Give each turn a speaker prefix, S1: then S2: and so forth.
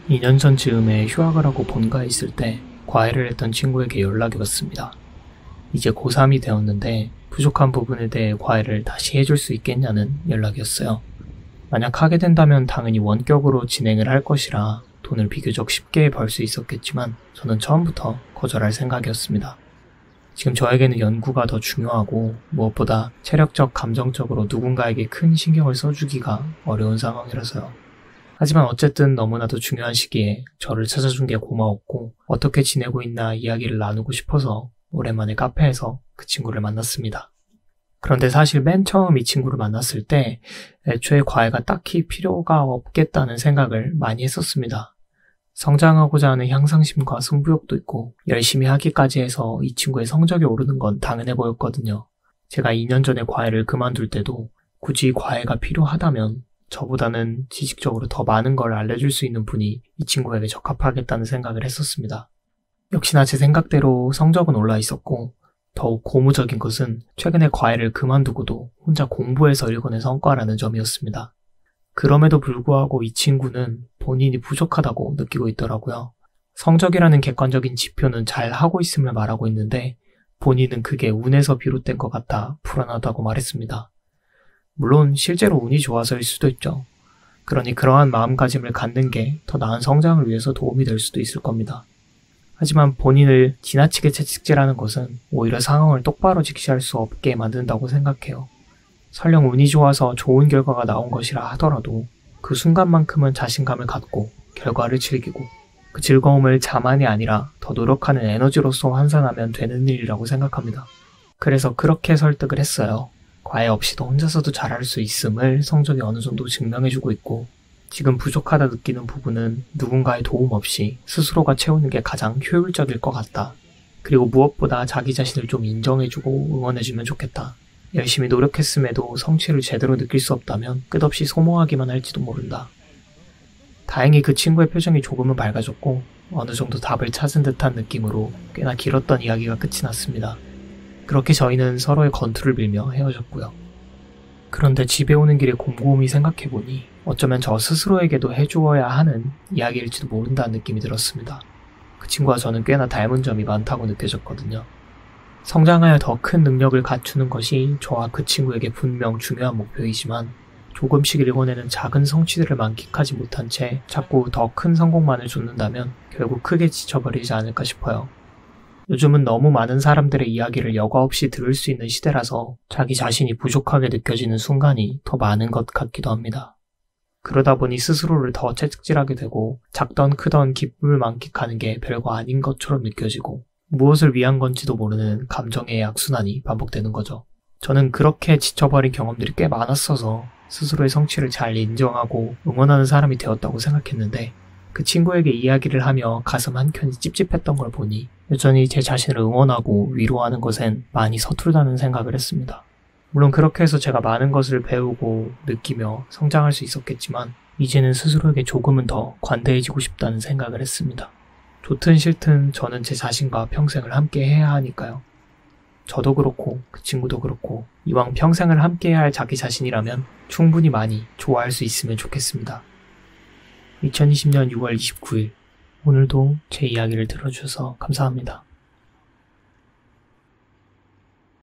S1: 2년 전 즈음에 휴학을 하고 본가에 있을 때 과외를 했던 친구에게 연락이 왔습니다. 이제 고3이 되었는데 부족한 부분에 대해 과외를 다시 해줄 수 있겠냐는 연락이었어요. 만약 하게 된다면 당연히 원격으로 진행을 할 것이라 돈을 비교적 쉽게 벌 수 있었겠지만 저는 처음부터 거절할 생각이었습니다. 지금 저에게는 연구가 더 중요하고 무엇보다 체력적, 감정적으로 누군가에게 큰 신경을 써주기가 어려운 상황이라서요. 하지만 어쨌든 너무나도 중요한 시기에 저를 찾아준 게 고마웠고 어떻게 지내고 있나 이야기를 나누고 싶어서 오랜만에 카페에서 그 친구를 만났습니다. 그런데 사실 맨 처음 이 친구를 만났을 때 애초에 과외가 딱히 필요가 없겠다는 생각을 많이 했었습니다. 성장하고자 하는 향상심과 승부욕도 있고 열심히 하기까지 해서 이 친구의 성적이 오르는 건 당연해 보였거든요. 제가 2년 전에 과외를 그만둘 때도 굳이 과외가 필요하다면 저보다는 지식적으로 더 많은 걸 알려줄 수 있는 분이 이 친구에게 적합하겠다는 생각을 했었습니다. 역시나 제 생각대로 성적은 올라 있었고 더욱 고무적인 것은 최근에 과외를 그만두고도 혼자 공부해서 읽어낸 성과라는 점이었습니다. 그럼에도 불구하고 이 친구는 본인이 부족하다고 느끼고 있더라고요. 성적이라는 객관적인 지표는 잘 하고 있음을 말하고 있는데 본인은 그게 운에서 비롯된 것 같아 불안하다고 말했습니다. 물론 실제로 운이 좋아서일 수도 있죠. 그러니 그러한 마음가짐을 갖는 게 더 나은 성장을 위해서 도움이 될 수도 있을 겁니다. 하지만 본인을 지나치게 채찍질하는 것은 오히려 상황을 똑바로 직시할 수 없게 만든다고 생각해요. 설령 운이 좋아서 좋은 결과가 나온 것이라 하더라도 그 순간만큼은 자신감을 갖고 결과를 즐기고 그 즐거움을 자만이 아니라 더 노력하는 에너지로서 환산하면 되는 일이라고 생각합니다. 그래서 그렇게 설득을 했어요. 과외 없이도 혼자서도 잘할 수 있음을 성적이 어느 정도 증명해주고 있고 지금 부족하다 느끼는 부분은 누군가의 도움 없이 스스로가 채우는 게 가장 효율적일 것 같다. 그리고 무엇보다 자기 자신을 좀 인정해주고 응원해주면 좋겠다. 열심히 노력했음에도 성취를 제대로 느낄 수 없다면 끝없이 소모하기만 할지도 모른다. 다행히 그 친구의 표정이 조금은 밝아졌고 어느 정도 답을 찾은 듯한 느낌으로 꽤나 길었던 이야기가 끝이 났습니다. 그렇게 저희는 서로의 건투를 빌며 헤어졌고요. 그런데 집에 오는 길에 곰곰이 생각해보니 어쩌면 저 스스로에게도 해주어야 하는 이야기일지도 모른다는 느낌이 들었습니다. 그 친구와 저는 꽤나 닮은 점이 많다고 느껴졌거든요. 성장하여 더 큰 능력을 갖추는 것이 저와 그 친구에게 분명 중요한 목표이지만 조금씩 읽어내는 작은 성취들을 만끽하지 못한 채 자꾸 더 큰 성공만을 좇는다면 결국 크게 지쳐버리지 않을까 싶어요. 요즘은 너무 많은 사람들의 이야기를 여과 없이 들을 수 있는 시대라서 자기 자신이 부족하게 느껴지는 순간이 더 많은 것 같기도 합니다. 그러다 보니 스스로를 더 채찍질하게 되고 작던 크던 기쁨을 만끽하는 게 별거 아닌 것처럼 느껴지고 무엇을 위한 건지도 모르는 감정의 악순환이 반복되는 거죠. 저는 그렇게 지쳐버린 경험들이 꽤 많았어서 스스로의 성취를 잘 인정하고 응원하는 사람이 되었다고 생각했는데 그 친구에게 이야기를 하며 가슴 한켠이 찝찝했던 걸 보니 여전히 제 자신을 응원하고 위로하는 것엔 많이 서툴다는 생각을 했습니다. 물론 그렇게 해서 제가 많은 것을 배우고 느끼며 성장할 수 있었겠지만 이제는 스스로에게 조금은 더 관대해지고 싶다는 생각을 했습니다. 좋든 싫든 저는 제 자신과 평생을 함께 해야 하니까요. 저도 그렇고 그 친구도 그렇고 이왕 평생을 함께 해야 할 자기 자신이라면 충분히 많이 좋아할 수 있으면 좋겠습니다. 2020년 6월 29일 오늘도 제 이야기를 들어주셔서 감사합니다.